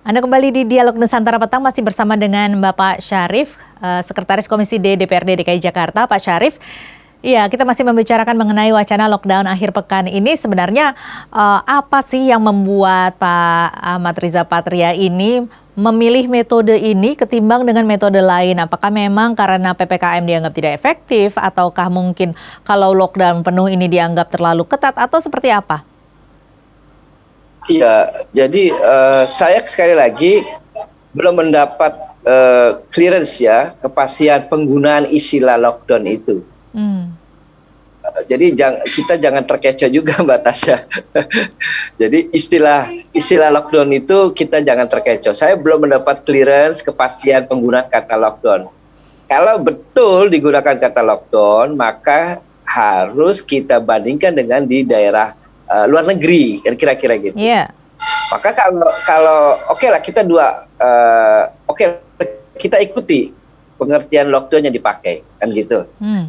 Anda kembali di Dialog Nusantara Petang masih bersama dengan Bapak Syarif, Sekretaris Komisi D DPRD DKI Jakarta. Pak Syarif, iya kita masih membicarakan mengenai wacana lockdown akhir pekan ini. Sebenarnya apa sih yang membuat Pak Ahmad Riza Patria ini memilih metode ini ketimbang dengan metode lain? Apakah memang karena PPKM dianggap tidak efektif, ataukah mungkin kalau lockdown penuh ini dianggap terlalu ketat, atau seperti apa? Iya, jadi saya sekali lagi belum mendapat clearance ya, kepastian penggunaan istilah lockdown itu. Jadi kita jangan terkecoh juga Mbak Tasya. Jadi istilah lockdown itu kita jangan terkecoh. Saya belum mendapat clearance kepastian penggunaan kata lockdown. Kalau betul digunakan kata lockdown, maka harus kita bandingkan dengan di daerah luar negeri, kan kira-kira gitu. Iya. Maka kalau oke lah kita kita ikuti pengertian lockdown yang dipakai, kan gitu.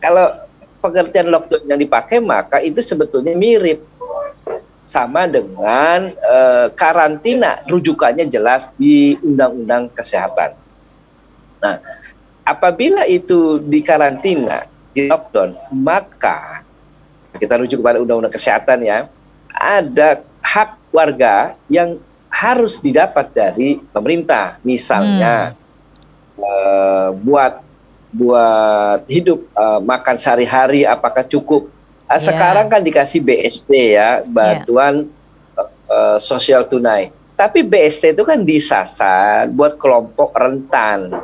Kalau pengertian lockdown yang dipakai, maka itu sebetulnya mirip sama dengan karantina, rujukannya jelas di Undang-Undang Kesehatan. Nah, apabila itu di karantina, di lockdown, maka kita rujuk kepada Undang-Undang Kesehatan ya, ada hak warga yang harus didapat dari pemerintah, misalnya buat hidup, makan sehari-hari apakah cukup. Sekarang kan dikasih BST ya, bantuan sosial tunai. Tapi BST itu kan disasar buat kelompok rentan,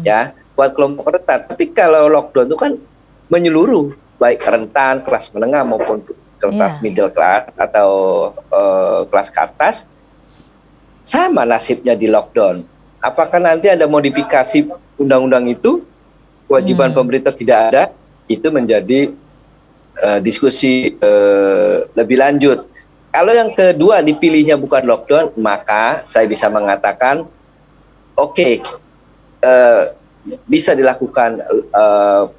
ya, buat kelompok rentan. Tapi kalau lockdown itu kan menyeluruh, baik rentan, kelas menengah maupun kelas middle class atau kelas ke atas, sama nasibnya di lockdown. Apakah nanti ada modifikasi undang-undang itu, kewajiban pemerintah tidak ada, itu menjadi diskusi lebih lanjut. Kalau yang kedua dipilihnya bukan lockdown, maka saya bisa mengatakan oke, bisa dilakukan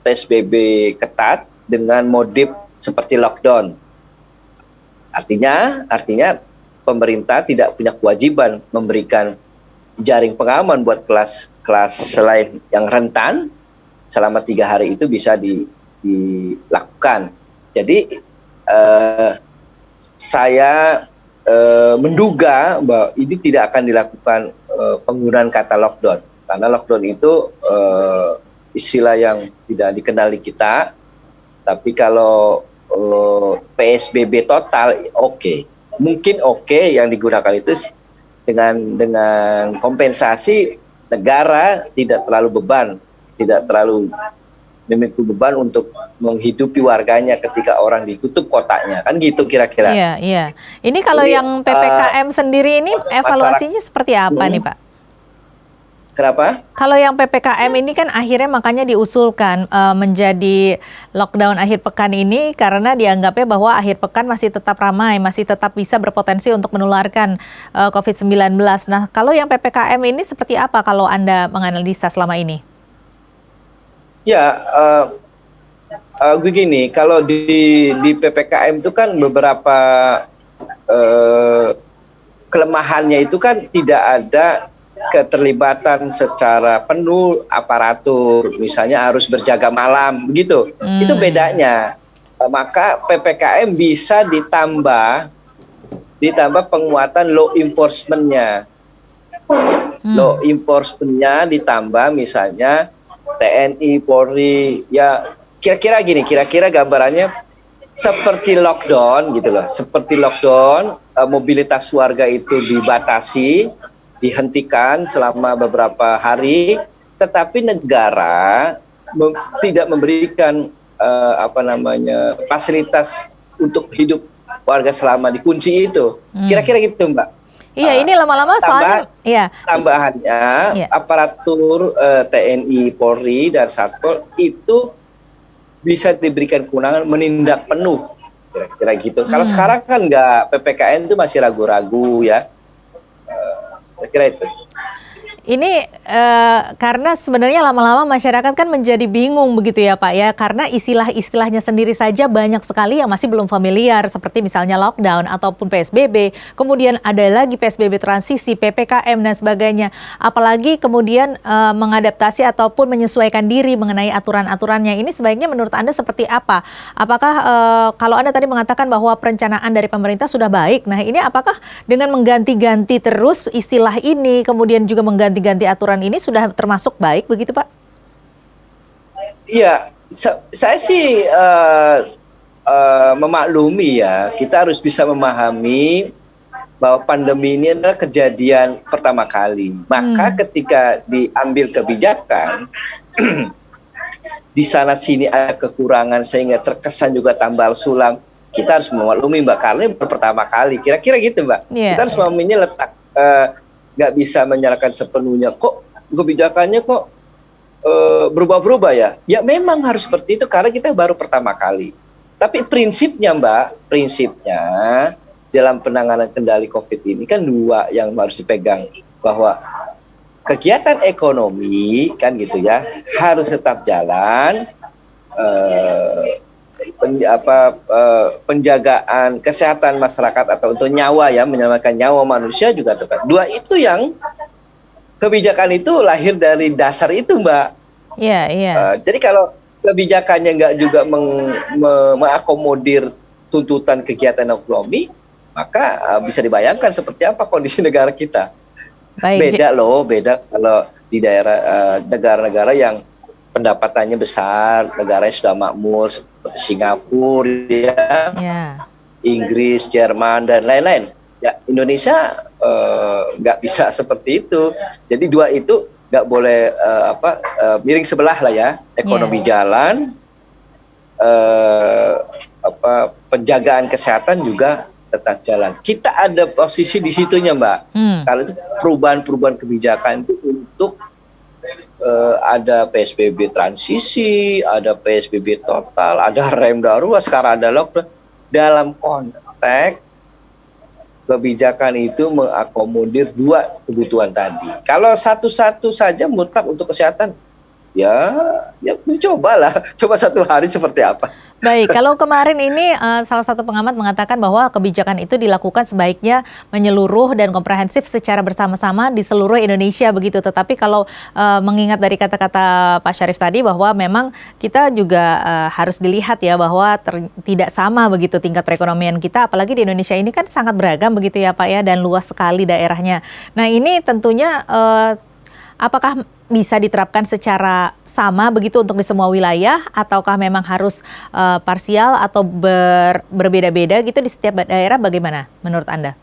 PSBB ketat dengan modif seperti lockdown. Artinya pemerintah tidak punya kewajiban memberikan jaring pengaman buat kelas selain yang rentan selama 3 hari itu bisa dilakukan. Jadi saya menduga bahwa ini tidak akan dilakukan penggunaan kata lockdown, karena lockdown itu istilah yang tidak dikenali kita. Tapi kalau PSBB total, mungkin yang digunakan itu dengan kompensasi negara, tidak terlalu memikul beban untuk menghidupi warganya ketika orang ditutup kotanya, kan gitu kira-kira. Iya. Ini kalau yang PPKM sendiri ini evaluasinya seperti apa nih Pak? Kenapa? Kalau yang PPKM ini kan akhirnya makanya diusulkan menjadi lockdown akhir pekan ini karena dianggapnya bahwa akhir pekan masih tetap ramai, masih tetap bisa berpotensi untuk menularkan COVID-19. Nah, kalau yang PPKM ini seperti apa kalau Anda menganalisa selama ini? Ya, begini, kalau di PPKM itu kan beberapa kelemahannya itu kan tidak ada keterlibatan secara penuh aparatur, misalnya harus berjaga malam, begitu. Itu bedanya. Maka PPKM bisa ditambah penguatan law enforcement-nya. Law enforcement-nya ditambah misalnya TNI, Polri, ya kira-kira gini, kira-kira gambarannya seperti lockdown gitu loh. Seperti lockdown, mobilitas warga itu dibatasi, dihentikan selama beberapa hari, tetapi negara tidak memberikan fasilitas untuk hidup warga selama dikunci itu. Kira-kira gitu, Mbak. Iya, ini lama-lama soalnya tambahannya aparatur TNI, Polri, dan Satpol itu bisa diberikan kewenangan menindak penuh, kira-kira gitu. Kalau sekarang kan nggak, PPKM itu masih ragu-ragu ya. Saya kira itu. Ini karena sebenarnya lama-lama masyarakat kan menjadi bingung begitu ya Pak ya, karena istilah-istilahnya sendiri saja banyak sekali yang masih belum familiar, seperti misalnya lockdown ataupun PSBB, kemudian ada lagi PSBB transisi, PPKM dan sebagainya. Apalagi kemudian mengadaptasi ataupun menyesuaikan diri mengenai aturan-aturannya. Ini sebaiknya menurut Anda seperti apa? Apakah kalau Anda tadi mengatakan bahwa perencanaan dari pemerintah sudah baik, nah ini apakah dengan mengganti-ganti terus istilah ini, kemudian juga mengganti aturan ini sudah termasuk baik begitu Pak? Iya, saya sih memaklumi ya, kita harus bisa memahami bahwa pandemi ini adalah kejadian pertama kali. Maka ketika diambil kebijakan, di sana sini ada kekurangan sehingga terkesan juga tambal sulam. Kita harus memaklumi Mbak, karena ini pertama kali. Kira-kira gitu Mbak. Yeah. Kita harus memahaminya letak. Nggak bisa menyalahkan sepenuhnya, kok kebijakannya kok berubah-berubah ya. Ya memang harus seperti itu karena kita baru pertama kali. Tapi prinsipnya Mbak, prinsipnya dalam penanganan kendali COVID ini kan dua yang harus dipegang, bahwa kegiatan ekonomi kan gitu ya harus tetap jalan, penjagaan kesehatan masyarakat atau untuk nyawa ya, menyelamatkan nyawa manusia juga tetap. Dua itu yang kebijakan itu lahir dari dasar itu Mbak. Iya, iya. Jadi kalau kebijakannya nggak juga mengakomodir tuntutan kegiatan ekonomi, maka bisa dibayangkan seperti apa kondisi negara kita. Baik. Beda kalau di daerah negara-negara yang pendapatannya besar, negaranya sudah makmur seperti Singapura, ya, Inggris, Jerman dan lain-lain. Ya, Indonesia nggak bisa seperti itu. Jadi dua itu nggak boleh miring sebelah lah ya. Ekonomi jalan, penjagaan kesehatan juga tetap jalan. Kita ada posisi di situnya Mbak. Kalau itu perubahan kebijakan itu untuk ada PSBB transisi, ada PSBB total, ada rem darurat, sekarang ada lockdown. Dalam konteks kebijakan itu mengakomodir dua kebutuhan tadi. Kalau satu-satu saja mutlak untuk kesehatan, ya coba satu hari seperti apa. Baik, kalau kemarin ini salah satu pengamat mengatakan bahwa kebijakan itu dilakukan sebaiknya menyeluruh dan komprehensif secara bersama-sama di seluruh Indonesia begitu. Tetapi kalau mengingat dari kata-kata Pak Syarif tadi bahwa memang kita juga harus dilihat ya bahwa tidak sama begitu tingkat perekonomian kita, apalagi di Indonesia ini kan sangat beragam begitu ya Pak ya, dan luas sekali daerahnya. Nah ini tentunya apakah bisa diterapkan secara sama begitu untuk di semua wilayah, ataukah memang harus parsial atau berbeda-beda gitu di setiap daerah, bagaimana menurut Anda?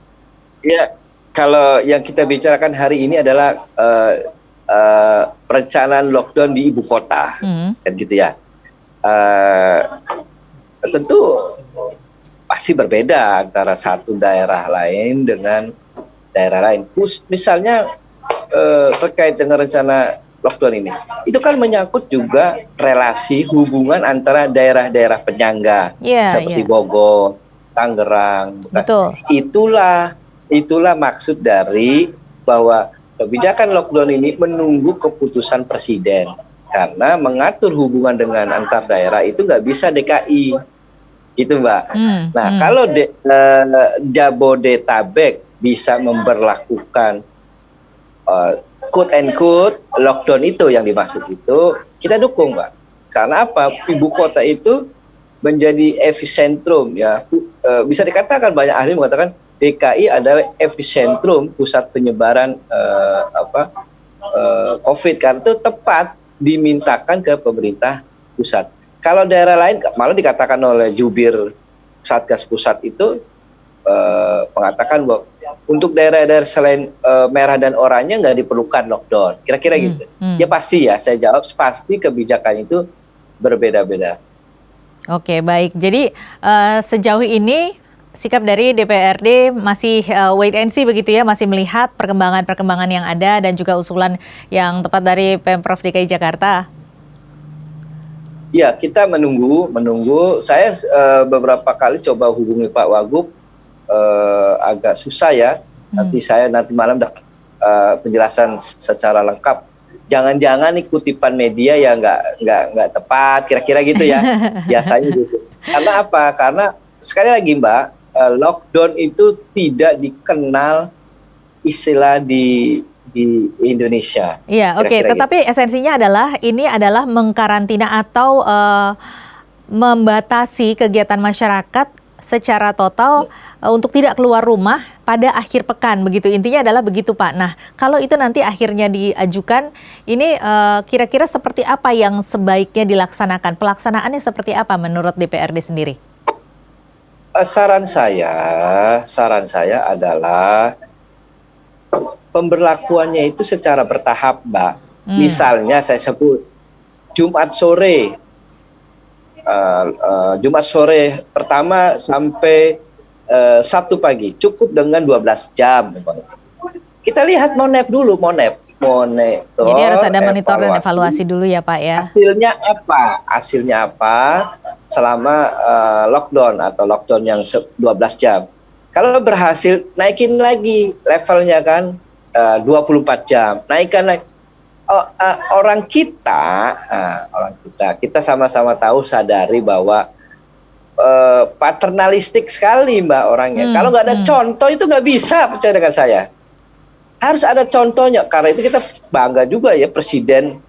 Ya, kalau yang kita bicarakan hari ini adalah perencanaan lockdown di ibu kota, kan gitu ya. Tentu pasti berbeda antara satu daerah lain dengan daerah lain. Misalnya terkait dengan rencana lockdown ini, itu kan menyangkut juga relasi hubungan antara daerah-daerah penyangga, seperti Bogor, Tangerang, Bekasi. Itulah maksud dari bahwa kebijakan lockdown ini menunggu keputusan presiden, karena mengatur hubungan dengan antar daerah itu nggak bisa DKI, gitu Mbak. Kalau Jabodetabek bisa memberlakukan quote and quote lockdown itu yang dimaksud itu, kita dukung Mbak. Karena apa? Ibu kota itu menjadi epicentrum ya. Bisa dikatakan, banyak ahli mengatakan DKI adalah epicentrum pusat penyebaran COVID, karena itu tepat dimintakan ke pemerintah pusat. Kalau daerah lain, malah dikatakan oleh jubir Satgas Pusat itu mengatakan bahwa untuk daerah-daerah selain merah dan oranye nggak diperlukan lockdown, kira-kira gitu. Ya pasti ya, saya jawab pasti kebijakan itu berbeda-beda. Oke, baik. Jadi sejauh ini sikap dari DPRD masih wait and see begitu ya, masih melihat perkembangan yang ada dan juga usulan yang tepat dari Pemprov DKI Jakarta. Ya, kita menunggu. Saya beberapa kali coba hubungi Pak Wagub, agak susah ya. Nanti malam dapat penjelasan secara lengkap. Jangan-jangan nih kutipan media ya nggak tepat, kira-kira gitu ya. Biasanya gitu. Karena apa? Karena sekali lagi Mbak, lockdown itu tidak dikenal istilah di Indonesia. Iya, oke. Tetapi esensinya adalah ini adalah mengkarantina atau membatasi kegiatan masyarakat secara total untuk tidak keluar rumah pada akhir pekan, begitu. Intinya adalah begitu, Pak. Nah, kalau itu nanti akhirnya diajukan, ini kira-kira seperti apa yang sebaiknya dilaksanakan? Pelaksanaannya seperti apa menurut DPRD sendiri? Saran saya adalah pemberlakuannya itu secara bertahap, Mbak. Misalnya saya sebut Jumat sore pertama sampai Sabtu pagi cukup dengan 12 jam. Kita lihat monep dulu, monitor. Jadi harus ada monitor dan evaluasi dulu ya Pak ya. Hasilnya apa selama lockdown atau lockdown yang 12 jam. Kalau berhasil naikin lagi levelnya kan 24 jam. Naikkan lagi. Orang kita sama-sama tahu sadari bahwa paternalistik sekali Mbak orangnya. Kalau nggak ada contoh itu nggak bisa, percaya dengan saya. Harus ada contohnya. Karena itu kita bangga juga ya Presiden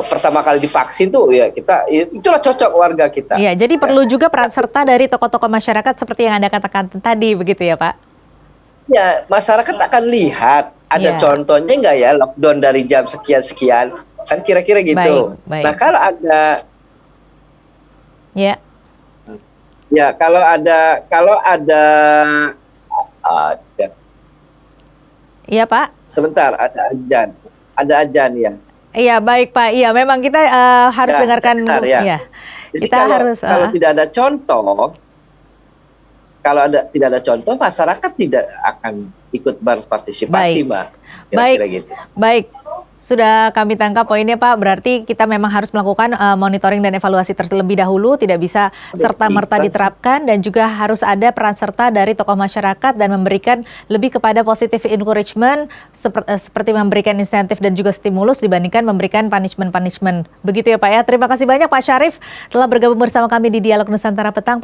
pertama kali divaksin tuh ya itulah cocok warga kita. Iya, jadi perlu juga peran serta dari tokoh-tokoh masyarakat seperti yang Anda katakan tadi begitu ya Pak? Ya, masyarakat akan lihat ada contohnya nggak ya lockdown dari jam sekian kan kira-kira gitu. Baik. Nah kalau ada Iya Pak. Sebentar, ada ajan ya. Iya baik Pak. Iya memang kita harus dengarkan. Ya. Jadi kita harus. Kalau tidak ada contoh. Kalau tidak ada contoh, masyarakat tidak akan ikut berpartisipasi, Mbak. Baik. Sudah kami tangkap poinnya, Pak. Berarti kita memang harus melakukan monitoring dan evaluasi terlebih dahulu, tidak bisa serta-merta diterapkan, dan juga harus ada peran serta dari tokoh masyarakat dan memberikan lebih kepada positive encouragement, seperti memberikan insentif dan juga stimulus dibandingkan memberikan punishment-punishment. Begitu ya, Pak ya. Terima kasih banyak Pak Syarif telah bergabung bersama kami di Dialog Nusantara Petang.